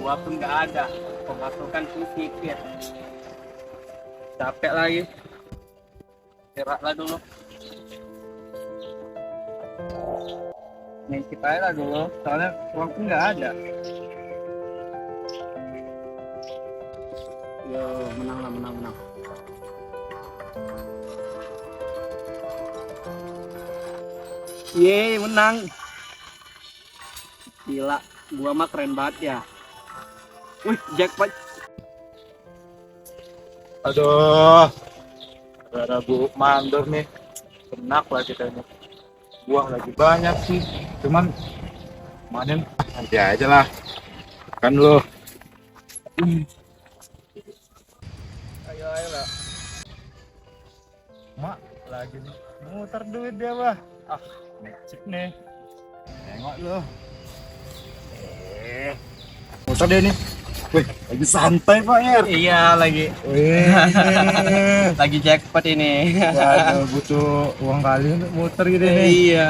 Gua pun nggak ada. Pemasukan sedikit. Capek lagi. Istirahatlah dulu. Ngintip aja lah dulu. Soalnya uang pun nggak ada. Yo, menang lah, menang, menang. Yeay, menang. Gila, gua mah keren banget ya. Wih, jackpot. Aduh, ada bu mandor nih. Enak lah kita ini. Buah lagi banyak sih. Cuman kemarin nanti aja lah. Kan lo. Ayo, ayo lah. Mak lagi muter duit dia bah. Ah, cip nih. Tengok lo. Muter dia nih. Wih, lagi santai Pak Yer. Iya, lagi. Wih, Lagi jackpot ini. waduh, butuh uang kali untuk muter gitu nih. Iya.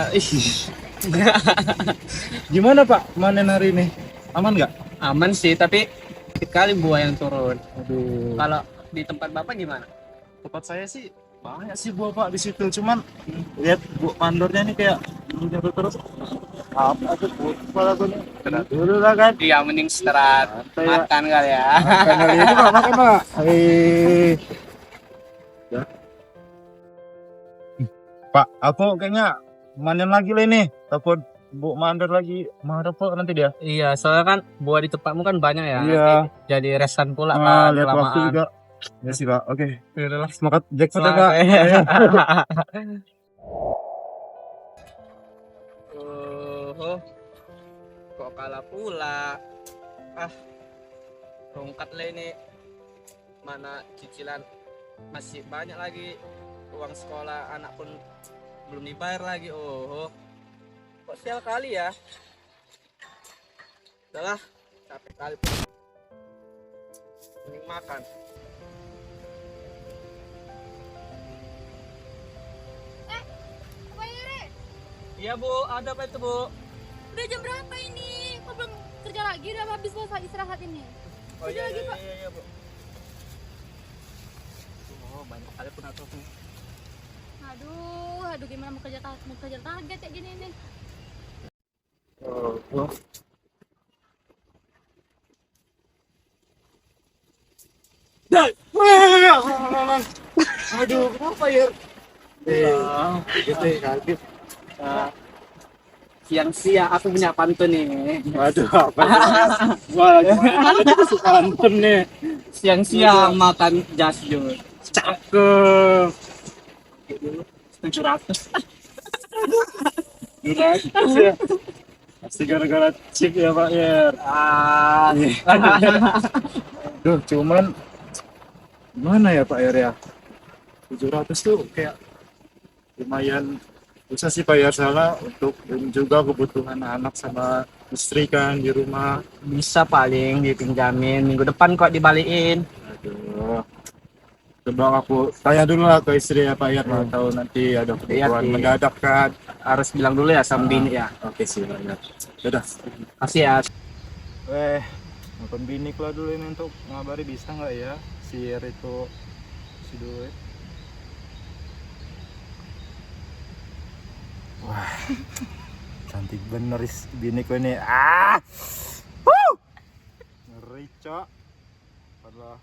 Gimana Pak panen hari ini? Aman nggak? Aman sih, tapi sedikit kali buah yang turun. Aduh, Kalau di tempat Bapak gimana? tempat saya sih banyak sih buah Pak di situ. Cuman lihat bu mandornya nih kayak jatuh terus. Apa tuh bu? Kepala gue nih. Kena dulu lah kan. Iya, mending istirahat. Santai ya. Makan kali ya. Makan hari ini Pak, makan Pak. Ya. Pak, aku kayaknya manen lagi lah ini. Takut bu mandor lagi marah Pak nanti dia. Iya, soalnya kan buah di tempatmu kan banyak ya. Iya. Nanti jadi resan pula kan Lihat waktu kelamaan. juga. Ya sih Pak. Oke. Ya udahlah. Semangat jackpot ya Semangat, Kak. ya. Ayo. Oh, kok kalah pula. Ah, rungkat lah ini. Mana cicilan masih banyak lagi. Uang sekolah anak pun belum dibayar lagi. Oh, kok sial kali ya. Udahlah, capek kali. Mending makan. Apa ya, Re? Iya bu, ada apa itu bu? Udah jam berapa ini? Kok belum kerja lagi? Udah habis masa istirahat ini. Oh Kerja lagi, Pak. iya bu. Oh banyak kali pun aku. Aduh, gimana mau kerja target kayak gini nih. Oh. Aduh, kenapa ya? Gitu ya, kaget. Siang-siang aku punya pantun nih. Waduh, apa sih? Wah, gimana kita suka nonton nih. Siang-siang makan jasjur. Cakep. 700. Gratis ya. Pasti gara-gara chip ya Pak Yer. Ah, Duh, cuman gimana ya Pak Yer ya? 700 tuh kayak lumayan susah sih Pak Yer, salah untuk dan juga kebutuhan anak sama istri kan di rumah. bisa paling dipinjamin minggu depan kok dibalikin. Aduh. Coba aku tanya dulu lah ke istri ya Pak Yer, atau nanti ada kebutuhan Iya, mendadak kan. Harus bilang dulu ya sama bini ya. Oke sih Pak Yer. Dadah. Kasih ya. Nonton bini lah dulu ini untuk ngabari bisa nggak ya si Yer itu si duit. Wah, cantik bener biniku ini. Ngeri cok. Padahal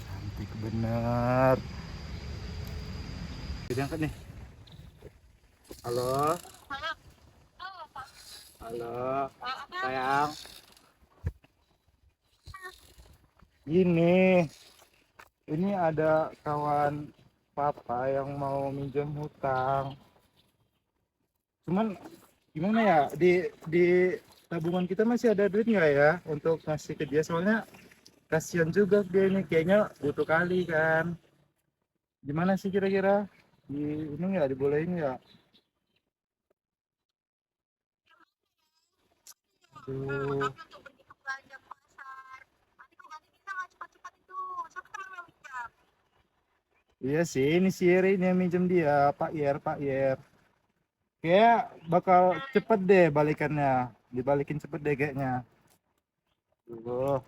cantik bener. Jadi angkat nih. Halo. Halo. Oh, Pak. Halo. Apa? Sayang. Ini ada kawan papa yang mau minjem hutang. Cuman gimana ya, di tabungan kita masih ada duit nggak ya untuk ngasih ke dia, soalnya kasihan juga dia ini kayaknya butuh kali kan. Gimana sih kira-kira, ini nggak dibolehin nggak? Aduh. Tapi untuk pergi ke belanja pasar. Nanti kalau ganti bisa nggak cepat-cepat itu? Siapa teman yang minjam? Iya sih, ini si Yer ini yang minjem dia, Pak Yer. Kayak bakal cepet deh balikannya. Dibalikin cepet deh kayaknya. Tuh.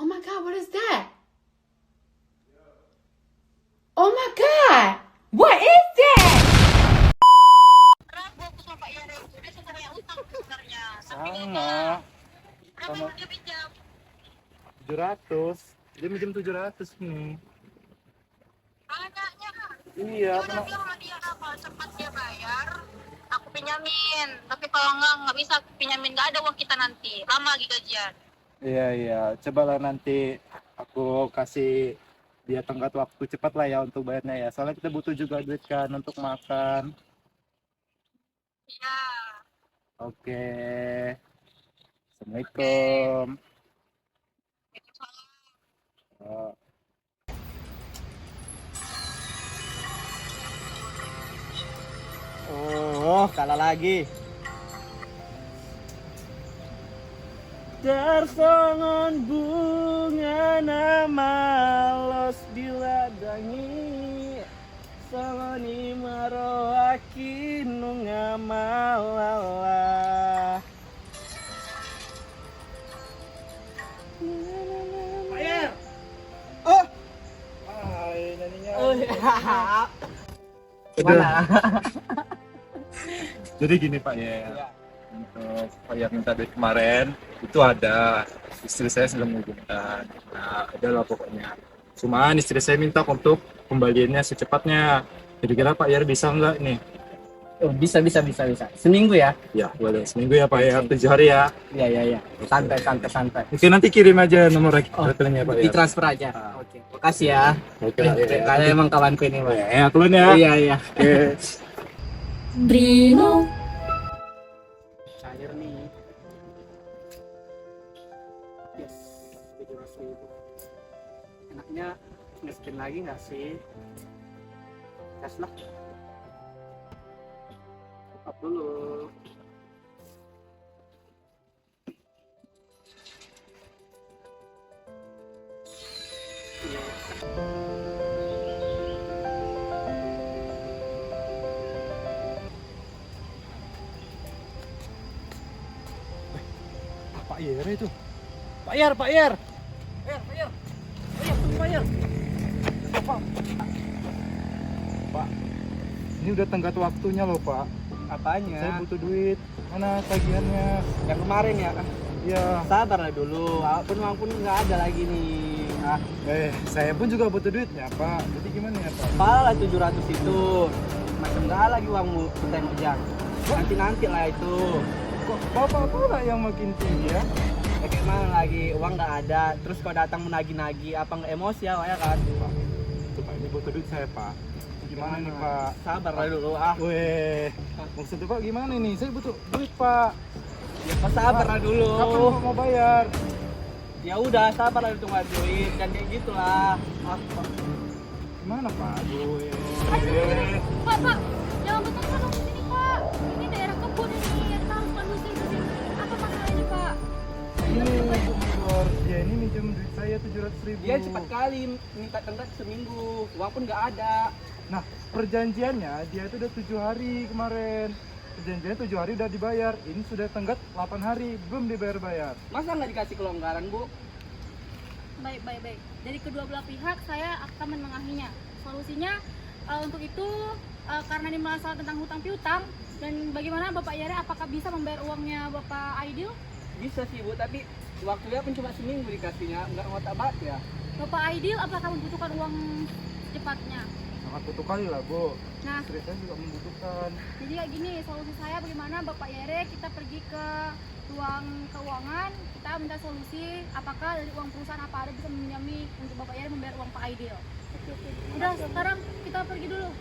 Oh my God, what is that? Oh my God, what is that? Berapa aku sama Pak Yare? Udah saya banyak utang sebenarnya. Tapi Sama. gagal. Berapa Sama. yang dia pinjam? 700. Dia minjem 700 nih. Banyaknya. Iya, Dia udah bilang sama dia kalau cepat dia bayar, aku pinjamin. Tapi kalau nggak bisa aku pinjamin, nggak ada uang kita nanti. Lama lagi gajian. Iya. Cobalah nanti aku kasih dia tenggat waktu cepat lah ya untuk bayarnya ya. Soalnya kita butuh juga duit kan untuk makan. Iya. Oke. Assalamualaikum. Itu salah. Oh. Oh, kalah lagi. Tersongon bunga nama los diladangi Saloni maroaki nunga malala. Bayar. Oh. Nyanyinya. Oh, ya. Udah. Jadi gini Pak ya. Ya. Untuk bayar minta duit kemarin itu ada istri saya sedang menghubungkan. Nah, adalah pokoknya. Cuman istri saya minta untuk kembaliannya secepatnya. Jadi kira Pak Yar bisa nggak nih? Oh, bisa. Seminggu ya? Ya boleh seminggu ya Pak Yar, 7 hari ya. Iya. Santai. Oke nanti kirim aja nomor Oh, rekeningnya Pak Yar. ditransfer aja. Oke. Makasih ya. Oke Pak Yar. Kalian emang kawanku ini, Pak. Ya, keluar ya. Iya. Oke. Brino. Cair nih. Yes, 700.000. Enaknya nge-spin lagi nggak sih? Gas lah. Tutup dulu. Pak Yar itu. Pak Yar. Pak Yar. Pak, ini udah tenggat waktunya loh Pak. Apanya? Saya butuh duit. Mana tagihannya? Yang kemarin ya. Ya. Sabar lah dulu. Uang pun nggak ada lagi nih. Saya pun juga butuh duitnya Pak. Jadi gimana ya Pak? Apalah 700 itu. Macam nggak lagi uangmu kita yang ujang. Nanti lah itu. Kok Bapak pula yang makin tinggi ya? Ya gimana lagi, uang nggak ada, terus kau datang menagih-nagih, apa nggak emosi ya kan? Tuh Pak, ini butuh duit saya Pak. Gimana nih Pak? Sabar lah dulu ah. Weh, maksudnya Pak gimana nih? Saya butuh duit Pak. Ya kau sabar lah dulu. Kapan Pak mau bayar? Ya udah sabar lah tunggu duit, kan kayak gitulah. Ah, Pak. Gimana Pak? Duit. Pak, jangan betul dong di sini Pak. Ini daerah kebun ini, kita harus kondusif di sini. Apa masalah ini Pak? Ini Bor, dia ini minjem duit saya 700.000. Dia cepat kali minta tenggat seminggu, uang pun nggak ada. Nah, perjanjiannya dia itu udah 7 hari kemarin. Perjanjiannya 7 hari udah dibayar. Ini sudah tenggat 8 hari belum dibayar-bayar. Masa nggak dikasih kelonggaran Bu? Baik. Dari kedua belah pihak saya akan menengahinya. Solusinya untuk itu karena ini masalah tentang hutang piutang dan bagaimana Bapak Yare apakah bisa membayar uangnya Bapak Aidil? Bisa sih Bu, tapi waktunya pun cuma seminggu dikasihnya, nggak ngotak banget ya. Bapak Aidil apakah membutuhkan uang secepatnya? Sangat butuh kali lah Bu. Nah, Istri saya juga membutuhkan. jadi kayak gini, solusi saya bagaimana Bapak Yare kita pergi ke ruang keuangan, kita minta solusi apakah dari uang perusahaan apa ada bisa meminjami untuk Bapak Yare membayar uang Pak Aidil. Udah, sekarang kita pergi dulu.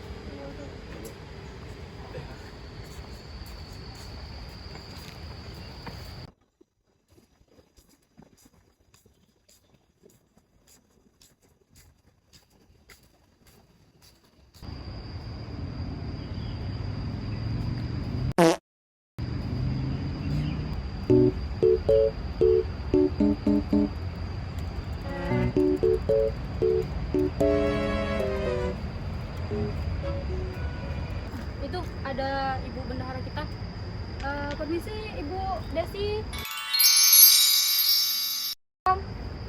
Ibu Desi.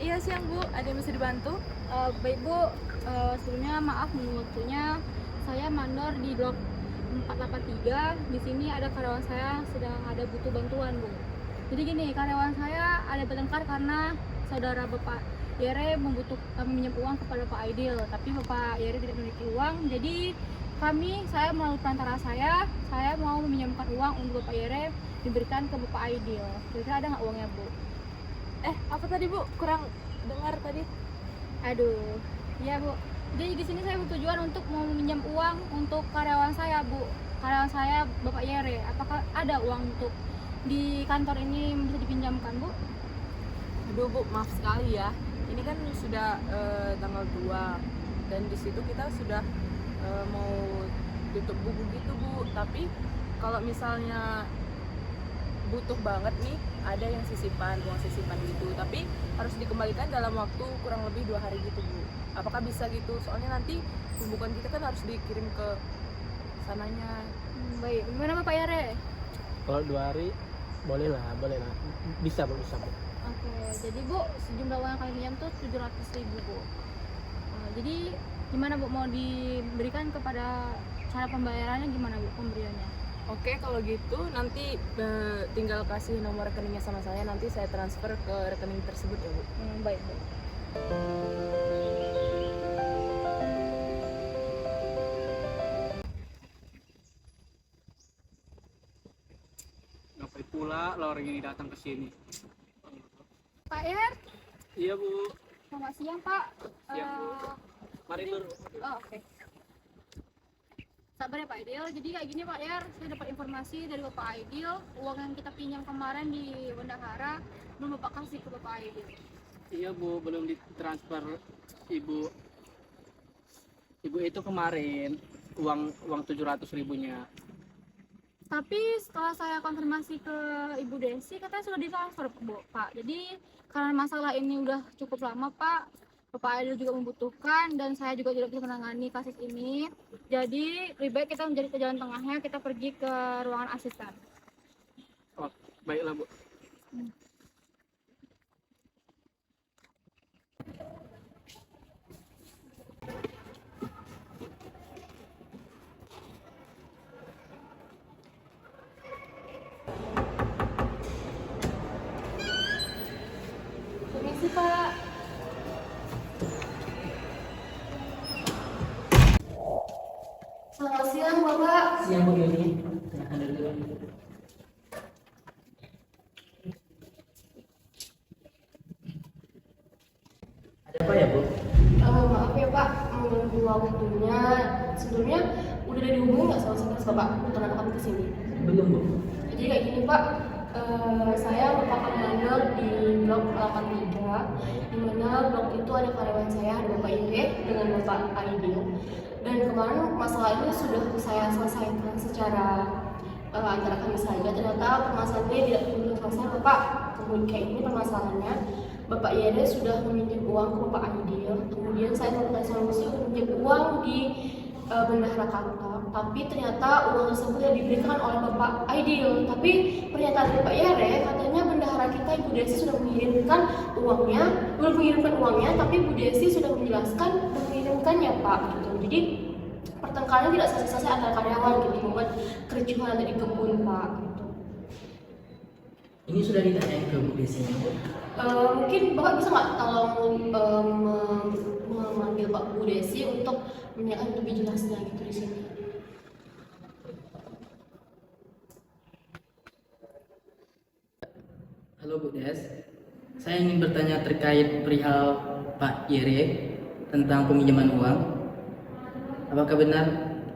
Iya siang Bu, ada yang bisa dibantu? Baik Bu, sebelumnya maaf menunggu waktunya. Saya mandor di blok 483. Di sini ada karyawan saya sedang ada butuh bantuan Bu. Jadi gini, karyawan saya ada bertengkar karena saudara Bapak Yere meminjam uang kepada Pak Aidil, tapi Bapak Yere tidak memiliki uang. Jadi saya melalui perantara saya mau meminjamkan uang untuk Bapak Yere diberikan ke Bapak Aidil. Kira-kira ada nggak uangnya Bu? Apa tadi Bu? Kurang dengar tadi. Aduh, iya Bu. Jadi di sini saya bertujuan untuk mau meminjam uang untuk karyawan saya Bu. Karyawan saya Bapak Yere. Apakah ada uang untuk di kantor ini bisa dipinjamkan Bu? Aduh Bu, maaf sekali ya. Ini kan sudah tanggal 2 dan di situ kita sudah mau tutup buku gitu Bu. Tapi kalau misalnya butuh banget nih, ada yang uang sisipan gitu. Tapi harus dikembalikan dalam waktu kurang lebih 2 hari gitu Bu. Apakah bisa gitu? Soalnya nanti pembukuan kita kan harus dikirim ke sananya. Baik, gimana Bapak Yere? Kalau 2 hari boleh lah. Bisa Bu. Oke, jadi Bu, sejumlah uang yang kami pinjam tuh 700.000 Bu. Jadi gimana Bu, mau diberikan kepada cara pembayarannya gimana Bu, pemberiannya? Oke, kalau gitu nanti tinggal kasih nomor rekeningnya sama saya, nanti saya transfer ke rekening tersebut ya Bu. Baik Bu. Ngapain pula lah orang ini datang ke sini? Pak Yer, Iya Bu. selamat siang Pak. Siang, Bu. Mari dulu. Oke. Sabar ya Pak Aidil. Jadi kayak gini Pak Yer, saya dapat informasi dari Bapak Aidil, uang yang kita pinjam kemarin di Bendahara belum Bapak kasih ke Bapak Aidil. Iya Bu, belum ditransfer Ibu itu kemarin uang 700.000-nya. Tapi setelah saya konfirmasi ke Ibu Desi, katanya sudah ditransfer Bu, Pak. Jadi karena masalah ini udah cukup lama Pak, Bapak Aidil juga membutuhkan dan saya juga tidak bisa menangani kasus ini. Jadi lebih baik kita menjadi jalan tengahnya, kita pergi ke ruangan asisten. Oh, baiklah Bu. Permisi Pak. Selamat siang Bapak. Siang Bu Yuni, silakan duduk. Ada apa ya Bu? Maaf ya Pak, mengganggu waktunya. Sebelumnya udah ada dihubungi nggak sama sekretaris Bapak untuk anak kami kesini? Belum Bu. Jadi kayak gini Pak, saya merupakan mandor di blok 83, di mana blok itu ada karyawan saya, ada Bapak Ire dengan Bapak Aidil. Dan kemarin masalah ini sudah saya selesaikan secara antara kami saja. Ternyata permasalahannya tidak kunjung selesai Bapak. Kemudian kayak ini permasalahannya, Bapak Yede sudah meminjam uang ke Bapak Aidil. Kemudian saya menemukan solusi untuk meminjam uang di bendahara kantor, tapi ternyata uang tersebut tidak diberikan oleh Bapak Aidil. Tapi pernyataan Bapak Yere katanya bendahara kita Ibu Desi sudah mengirimkan uangnya, belum mengirimkan uangnya, tapi Ibu Desi sudah menjelaskan dan mengirimkannya Pak. Gitu. Jadi pertengkaran tidak selesai antara karyawan gitu, membuat kericuhan ada di kebun Pak. Gitu. Ini sudah ditanyain ke Bu Desi. Mungkin Bapak bisa nggak tolong memanggil Pak Bu Desi untuk menanyakan lebih jelasnya gitu di sini. Halo Bu Des, saya ingin bertanya terkait perihal Pak Yere tentang peminjaman uang. Apakah benar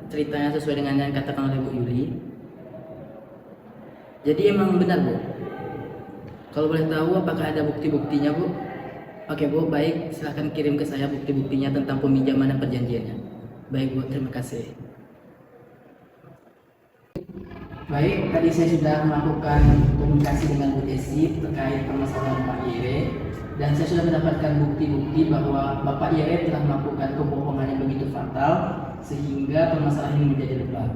ceritanya sesuai dengan yang dikatakan oleh Bu Yuli? Jadi emang benar Bu? Kalau boleh tahu apakah ada bukti-buktinya Bu? Oke Bu, baik, silahkan kirim ke saya bukti-buktinya tentang peminjaman dan perjanjiannya. Baik Bu, terima kasih. Baik, tadi saya sudah melakukan komunikasi dengan Bu Desi terkait permasalahan Pak Yere, dan saya sudah mendapatkan bukti-bukti bahwa Bapak Yere telah melakukan kebohongan yang begitu fatal sehingga permasalahan ini menjadi lebar.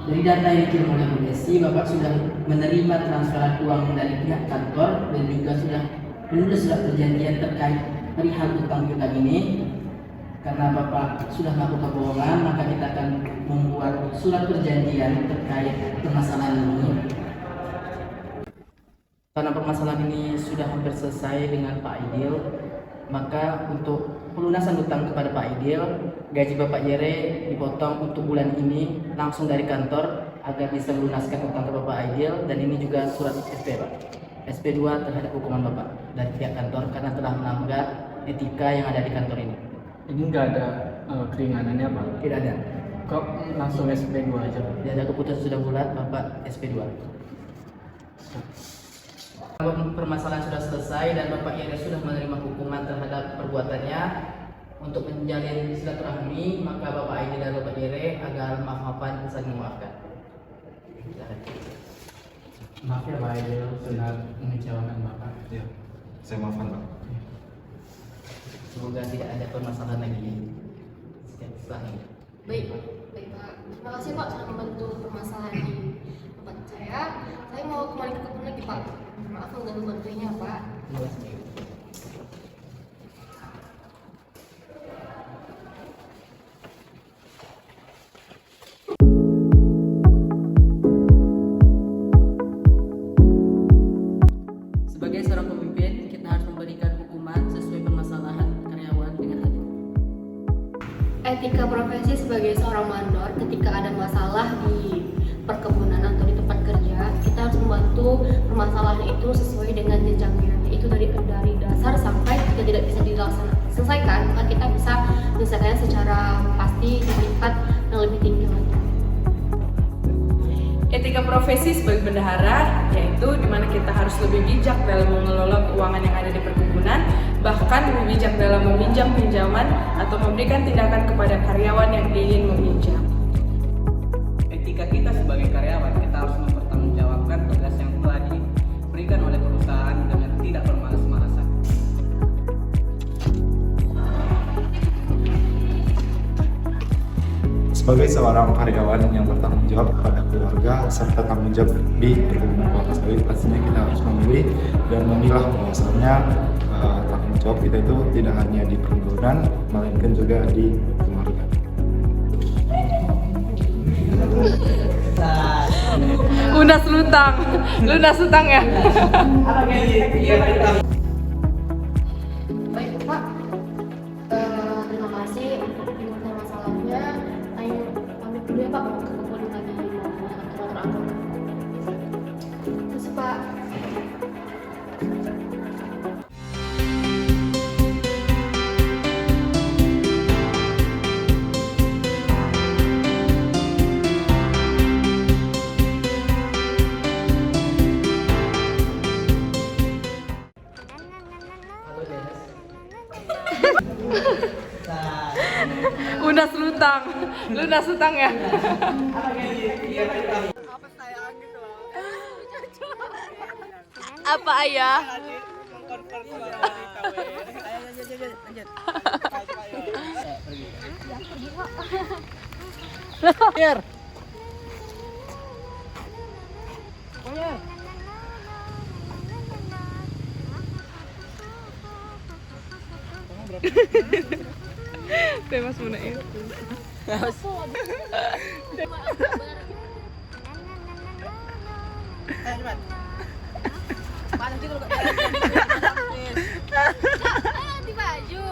Dari data yang dikirim oleh Bundesi, Bapak sudah menerima transferan uang dari pihak kantor dan juga sudah menulis surat perjanjian terkait perihal utang piutang ini. Karena Bapak sudah melakukan kebohongan, maka kita akan membuat surat perjanjian terkait permasalahan ini. Karena permasalahan ini sudah hampir selesai dengan Pak Aidil, maka untuk pelunasan utang kepada Pak Aidil, gaji Bapak Yere dipotong untuk bulan ini langsung dari kantor agar bisa melunaskan utang ke Bapak Aidil, dan ini juga surat SP Pak. SP2 terhadap hukuman Bapak dari pihak kantor karena telah melanggar etika yang ada di kantor ini. Ini nggak ada keringanannya Pak? Tidak ada. Kok langsung SP2 aja Pak? Tidak ada, keputusan sudah bulat, Bapak SP2. Permasalahan sudah selesai dan Bapak Yere sudah menerima hukuman terhadap perbuatannya. Untuk menjalin silaturahmi, maka Bapak Aidil dan Bapak Yere agar maaf-maafan saling memaafkan. Maaf ya Pak Aidil, sudah mengecewakan Bapak. Ya, saya maafkan Pak. Semoga tidak ada permasalahan lagi setelah ini. Baik Pak. Terima kasih Pak sudah membantu permasalahan di tempat saya. Saya mau kembali ke kebun lagi Pak. Maaf mengganggu bantunya Pak. Terima kasih. Sebagai seorang pemimpin, kita harus memberikan hukuman sesuai permasalahan karyawan dengan adil. Etika profesi sebagai seorang mandor ketika ada masalah di perkebunan atau di tempat kerja, kita harus membantu permasalahan itu sesuai dengan jenjangnya, yaitu dari dasar sampai jika tidak bisa diselesaikan, maka kita bisa menyelesaikannya secara pasti di tingkat yang lebih tinggi lagi. Etika profesi sebagai bendahara, yaitu di mana kita harus lebih bijak dalam mengelola keuangan yang ada di perkebunan, bahkan lebih bijak dalam meminjam pinjaman atau memberikan tindakan kepada karyawan yang ingin meminjam. Etika kita sebagai karyawan, kita harus mempertanggungjawabkan tugas yang telah diberikan oleh perusahaan dengan tidak bermalas-malasan. Sebagai seorang karyawan yang bertanggung jawab kepada keluarga serta tanggung jawab di perkebunan kelapa sawit, pastinya kita harus memilih dan memilah bahwasannya tanggung jawab kita itu tidak hanya di perkebunan, melainkan juga di keluarga. Lunas utang ya. Baik Pak, terima kasih untuk masalahnya. Ayo pamit dulu ya Pak, mau ke kebun lagi mau motor. Terus Pak. Lunas utang ya. Apa ayah? Bebas muna itu. Di baju.